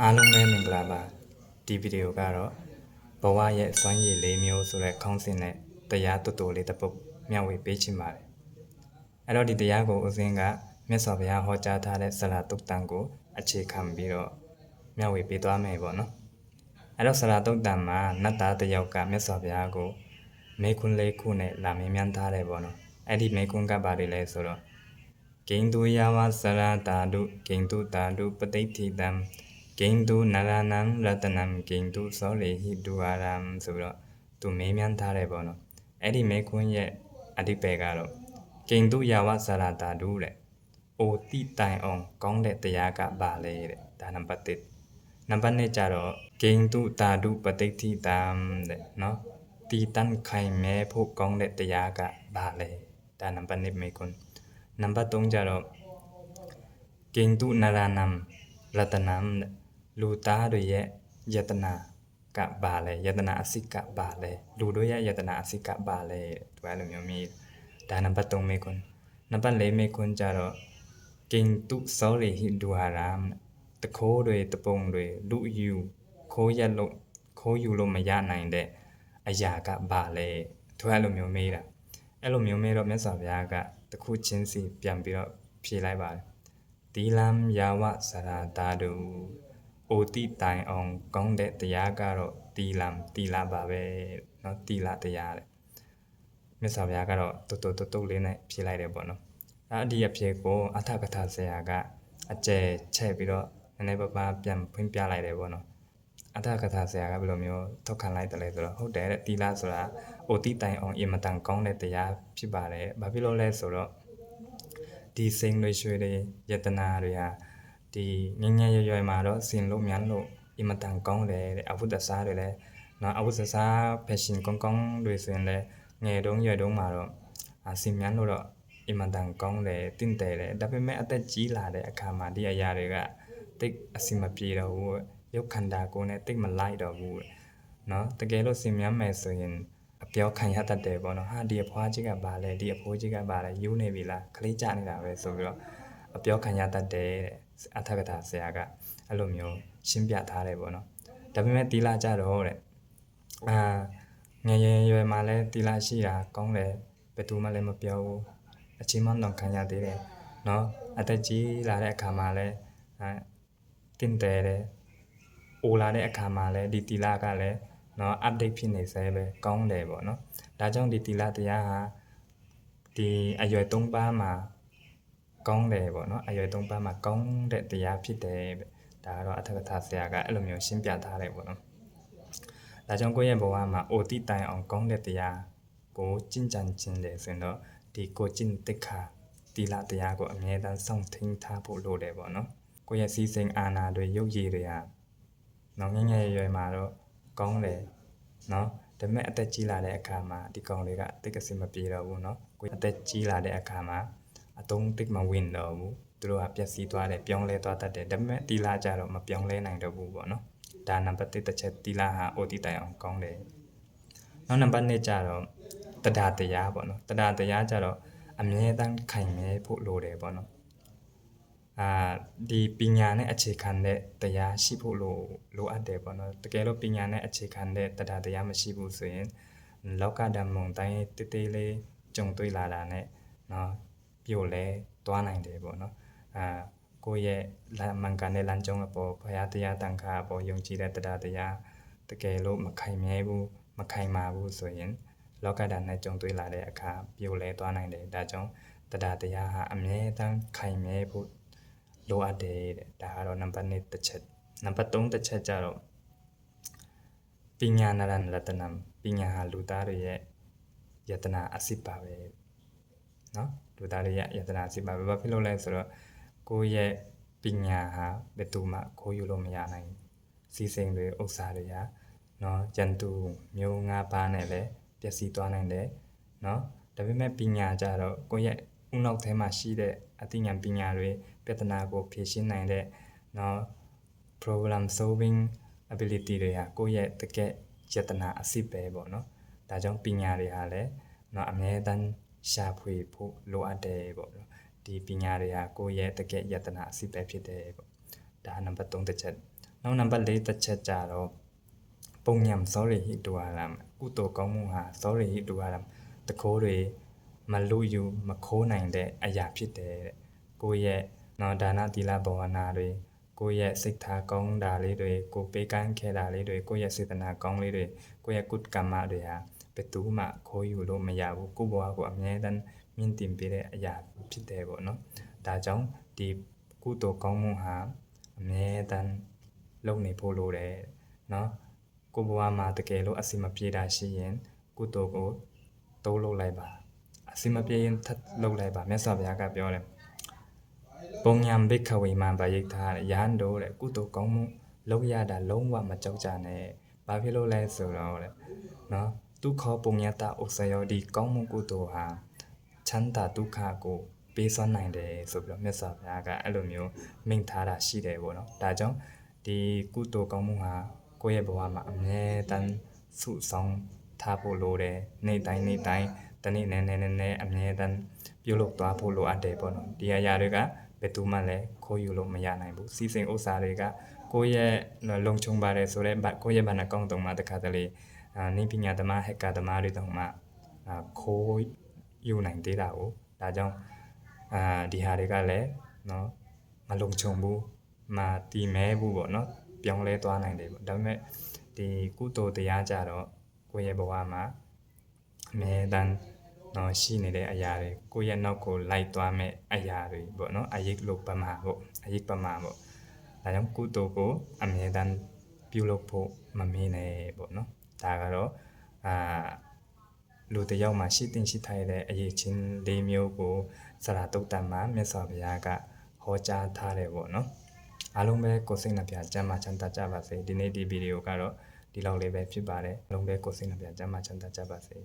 အားလုံးပဲမင်္ဂလာပါဒီဗီဒီယိုကတော့ဘဝရဲ့စွမ်းရည်၄မျိုးဆိုတဲ့ခေါင်းစဉ်နဲ့တရားတူတူလေးတစ်ပုဒ်မျှဝေပေးချင်ပါတယ်အဲ့တော့ဒီတရားကိုဦးစင်းကမြတ်စွာဘုရားဟောကြားထားတဲ့ဆရာတုတ်တန်ကိုအခြေခံပြီးတော့မျှဝေပေးသွားမယ်ပေါ့နော်အဲ့တော့ဆရာတုတ်တန်မှာနတ်သားတစ်ယောက်ကမြတ်စွာဘုရားကိုမေခွန်း၄ခုနဲ့လာမင်းမြန်းထားတယ်ပေါ့နော်အဲ့ဒီမေခွန်းကပါလေလဲဆိုတော့ဂိန္ဒုယဝဆရာတာတုဂိန္ဒုတာတုပဋိဋ္ဌိတံဂိန္ဒုနရဏံရတနံဂိန္ဒုသောလေဟိဒုအာရံဆိုတော့သူမေးမြန်းထားတယ်ပေါ့နော်အဲ့ဒီမေခွန်းရဲ့အဓိပ္ပာယ်ကတော့ဂိန္ဒုယဝဆရာတာတုတဲ့အိုတိတိုင်အောင်ကောင်းတဲ့တရားကပါလေတဲ့ဒါနံပါတ်1နံပါတ်2ကျတော့ဂိန္ဒုတာတုပဋိဋ္ဌိတံတဲ့နော်တီတန်ခိုင်မဲဖို့ကောင်းတဲ့တရားကပါလေဒါနံပါတ်2မေခွန်းနံပါတ်3ကျတော့ဂိန္ဒုနရဏံရတနံလူသားတွေရဲ့ယတနာကပါလေယတနာအစိကပါလေလူတို့ရဲ့ယတနာအစိကပါလေဒီလိုမျိုးမြည်ဒါနံပါတ်3မေခွန်းနံပါတ်4မေခွန်းကျတော့ဂိန္ဒုသောလေဟိဒုအာရံတခိုးတွေတပုံတွေလူယူခိုးရက်လို့ခိုးယူလို့မရနိုင်တဲ့အရာကပါလေဒီလိုမျိုးမေးတာအဲ့လိုမျိုးမေးတော့မြတ်စွာဘုရားကတခုချင်းစီပြန်ပြီးတော့ဖြေလိုက်ပါတယ်တီလံယာဝစရာတာတုအိုတိတိုင်အောင်ကောင်းတဲ့တရားကတော့တီလပါပဲเนาะတီလတရားတဲ့မြတ်စွာဘုရားကတော့တုတ်လေးနဲ့ဖြေလိုက်တယ်ပေါ့နော်အဲ့ဒီအဖြေကိုအထကထာဆရာကအကျယ်ချက်ပြီးတော့နည်းနည်းပါးပါးပြန်ဖွင့်ပြလိုက်တယ်ပေါ့နော်အထကထာဆရာကဘယ်လိုမျိုးထောက်ခံလိုက်တယ်လဲဆိုတော့ဟုတ်တယ်တဲ့တီလဆိုတာအိုတိတိုင်အောင်အင်မတန်ကောင်းတဲ့တရားဖြစ်ပါတယ်ဘာဖြစ်လို့လဲဆိုတော့ဒီစိန်တွေရွှေတွေယတနာတွေဟာဒီငញ្ញရွယ်မှာတော့စင်လို့မြန်လို့အင်မတန်ကောင်းတယ်တဲ့အဝတ်တစားတွေလည်းနော်အဝတ်တစား fashion ကောင်းတွေဆိုရင်လည်းငယ်တုန်းရွယ်တုန်းမှာတော့စင်မြန်လို့တော့အင်မတန်ကောင်းတယ်တင့်တယ်တယ်ဒါပေမဲ့အသက်ကြီးလာတဲ့အခါမှာဒီအရာတွေကတိတ်အစီမပြေတော့ဘူးရုပ်ခန္ဓာကိုယ်နဲ့တိတ်မလိုက်တော့ဘူးနော်တကယ်လို့စင်မြန်မယ်ဆိုရင်အပြောခံရတတ်တယ်ပေါ့နော်ဟာဒီအဖွားကြီးကပါလဲဒီအဖိုးကြီးကပါလဲယူနေပြီလားခလေးကြနေတာပဲဆိုပြီးတော့အပြောခံရတတ်တယ်တဲ့အထကထာဆရာကအဲ့လိုမျိုးရှင်းပြထားတယ်ပေါ့နော်ဒါပေမဲ့တီလာကြတော့တဲ့ငယ်ရွယ်မှာလဲတီလာရှိတာကောင်းတယ်ဘယ်သူမှလည်းမပြောဘူးအချင်းမတော့ခံရသေးတယ်နော်အသက်ကြီးလာတဲ့အခါမှာလဲတင်တယ်တယ်အိုလာတဲ့အခါမှာလဲဒီတီလာကလည်းနော် update ဖြစ်နေစေပဲကောင်းတယ်ပေါ့နော်ဒါကြောင့်ဒီတီလာတရားဟာဒီအရွယ်3ပါးမှာကောင်းတယ်ပေါ့နော်အရွယ်3ပါးမှာကောင်းတဲ့တရားဖြစ်တယ်ဒါကတော့အထကထာဆရာကအဲ့လိုမျိုးရှင်းပြထားတယ်ပေါ့နော်ဒါကြောင့်ကိုယ့်ရဲ့ဘဝမှာအိုတိတိုင်အောင်ကောင်းတဲ့တရားကိုကျင့်ကြံခြင်းလေဆိုရင်တော့ဒီကိုကျင့်တိခါတီလာတရားကိုအမြဲတမ်းစောင့်ထိန်ထားဖို့လိုတယ်ပေါ့နော်ကိုယ့်ရဲ့စီစိန်အာနာတွေရုပ်ရည်တွေဟာနော်ငငယ်ရွယ်မှာတော့ကောင်းတယ်နော်ဒါပေမဲ့အသက်ကြီးလာတဲ့အခါမှာဒီကောင်တွေကတိတ်ကစင်မပြေတော့ဘူးနော်ကိုအသက်ကြီးလာတဲ့အခါမှာအတုံးတိတ်မဝင်တော့ဘူးသူတို့ကပျက်စီးသွားတယ်ပြောင်းလဲသွားတတ်တယ်ဒါပေမဲ့တီလာကြတော့မပြောင်းလဲနိုင်တော့ဘူးပေါ့နော်ဒါနံပါတ်1တစ်ချက်တီလာဟာအိုတီတိုင်အောင်ကောင်းတယ်နောက်နံပါတ်2ကျတော့တဒါတရားပေါ့နော်တဒါတရားကျတော့အမြဲတမ်းခိုင်မြဲဖို့လိုတယ်ပေါ့နော်ဒီပညာနဲ့အခြေခံတဲ့တရားရှိဖို့လိုအပ်တယ်ပေါ့နော်တကယ်လို့ပညာနဲ့အခြေခံတဲ့တရားမရှိဘူးဆိုရင်လောကဓာတ်မုံတိုင်းတေးသေးလေးကြုံတွေ့လာတာနဲ့နော်ပြို့လဲသွားနိုင်တယ်ပေါ့နော်ကိုယ့်ရဲ့မှန်ကန်တဲ့လမ်းကြောင်းအပေါ်ဘုရားတရားတန်ခါအပေါ်ယုံကြည်တဲ့တရားတကယ်လို့မခိုင်မြဲဘူးမခိုင်မာဘူးဆိုရင်လောကဓာတ်နဲ့ကြုံတွေ့လာတဲ့အခါပြို့လဲသွားနိုင်တယ်ဒါကြောင့်တရားဟာအမြဲတမ်းခိုင်မြဲဖို့လိုအပ်တယ်တဲ့ဒါကတော့နံပါတ်2တစ်ချက်နံပါတ်3တစ်ချက်ကျတော့ပညာနာရတနံပညာဟာလူသားတွေရဲ့ယတနာအစစ်ပါပဲနော်လူသားတွေရဲ့ယတနာအစစ်ပါပဲဘာဖြစ်လို့လဲဆိုတော့ကိုယ့်ရဲ့ပညာဟာဘယ်သူမှခိုးယူလို့မရနိုင်စီစိန်တွေဥစ္စာတွေဟာနော်ယန္တုမျိုး၅ပါးနဲ့လည်းပျက်စီးသွားနိုင်တယ်နော်ဒါပေမဲ့ပညာကြတော့ကိုယ့်ရဲ့ဥနောက်ထဲမှာရှိတဲ့အသိဉာဏ်ပညာတွေပြဿနာကိုဖြေရှင်းနိုင်တဲ့နော် problem solving ability တွေဟာကိုယ့်ရဲ့တကယ်ယတနာအစစ်ပဲပေါ့နော်ဒါကြောင့်ပညာတွေဟာလည်းနော်အမြဲတမ်းရှာဖွေဖို့လိုအပ်တယ်ပေါ့နော်ဒီပညာတွေဟာကိုယ့်ရဲ့တကယ်ယတနာအစစ်ပဲဖြစ်တယ်ပေါ့ဒါနံပါတ်3တစ်ချက် နောက်နံပါတ်၄တစ်ချက်ကြတော့ပုံညံစောရဟိတူဟာလမ်ကုသိုလ်ကောင်းမှုဟာစောရဟိတူဟာလမ်တခိုးတွေမလူယူမခိုးနိုင်တဲ့အရာဖြစ်တယ်တဲ့ကိုယ့်ရဲ့နော်ဒါနသီလဘဝနာတွေကိုယ့်ရဲ့စိတ်ထားကောင်းတာလေးတွေကိုပေးကမ်းခဲ့တာလေးတွေကိုယ့်ရဲ့စေတနာကောင်းလေးတွေကိုယ့်ရဲ့ကုသကမ္မတွေဟာဘယ်သူမှခိုးယူလို့မရဘူးကိုယ့်ဘဝကိုအမြဲတမ်းမြင့်တင်ပေးတဲ့အရာဖြစ်တယ်ပေါ့နော်ဒါကြောင့်ဒီကုသိုလ်ကောင်းမှုဟာအမြဲတမ်းလုပ်နေဖို့လိုတယ်နော်ကိုယ့်ဘဝမှာတကယ်လို့အစီမပြေတာရှိရင်ကုသိုလ်ကိုတိုးလုပ်လိုက်ပါအစီမပြေရင်ထပ်လုပ်လိုက်ပါမြတ်စွာဘုရားကပြောတယ်ပုံညာဘိခဝေမံဗယိထားရဟန်းတို့တဲ့ကုသိုလ်ကောင်းမှုလုပ်ရတာလုံးဝမကြောက်ကြနဲ့ဘာဖြစ်လို့လဲဆိုတော့တဲ့နော်ဒုက္ခပုံညတဥစ္စယောဒီကောင်းမှုကုသိုလ်ဟာချမ်းသာဒုက္ခကိုပေးစွမ်းနိုင်တယ်ဆိုပြီးတော့မြတ်စွာဘုရားကအဲ့လိုမျိုးမိန့်ထားတာရှိတယ်ပေါ့နော်ဒါကြောင့်ဒီကုသိုလ်ကောင်းမှုဟာကိုယ့်ရဲ့ဘဝမှာအမြဲတမ်းစုဆောင်ထားဖို့လိုတယ်နေ့တိုင်းတနေ့နဲ့အမြဲတမ်းပြုလုပ်သွားဖို့လိုအပ်တယ်ပေါ့နော်ဒီအရာတွေကဘယ်သူမှလည်းခိုးယူလို့မရနိုင်ဘူးစီစဉ်ဥစ္စာတွေကကိုယ့်ရဲ့လုံခြုံပါတယ်ဆိုတော့ကိုယ့်ရဲ့ဘာနာကောင်းတုံးမှာတခါတလေနိပညာသမားဟက်ကသမားတွေတောင်မှခိုးယူနိုင်သေးတာကိုဒါကြောင့်ဒီဟာတွေကလည်းနော်မလုံခြုံဘူးမတည်မဲဘူးပေါ့နော်ပြောင်းလဲသွားနိုင်တယ်ပေါ့ဒါပေမဲ့ဒီကုသိုလ်တရားကြတော့ကိုယ့်ရဲ့ဘဝမှာအမြဲတမ်းနော်ရှိနေတဲ့အရာတွေကိုယ့်ရဲ့နောက်ကိုလိုက်သွားမဲ့အရာတွေပေါ့နော်အယိတ်လို့ပမာပေါ့အယိတ်ပမာပေါ့ဒါကြောင့်ကုသိုလ်ကိုအမြဲတမ်းပြုလုပ်ဖို့မမေ့နဲ့ပေါ့နော်ဒါကတော့လူတစ်ယောက်မှာရှိတင်ရှိထိုက်တဲ့အရေးချင်း၄မျိုးကိုစရာတုတ်တံမှာမြတ်စွာဘုရားကဟောကြားထားတယ်ပေါ့နော်အားလုံးပဲကိုယ်စိတ်နှပြကျမ်းမာချမ်းသာကြပါစေဒီနေ့ဒီဗီဒီယိုကတော့ဒီလောက်လေးပဲဖြစ်ပါတယ်အားလုံးပဲကိုယ်စိတ်နှပြကျမ်းမာချမ်းသာကြပါစေ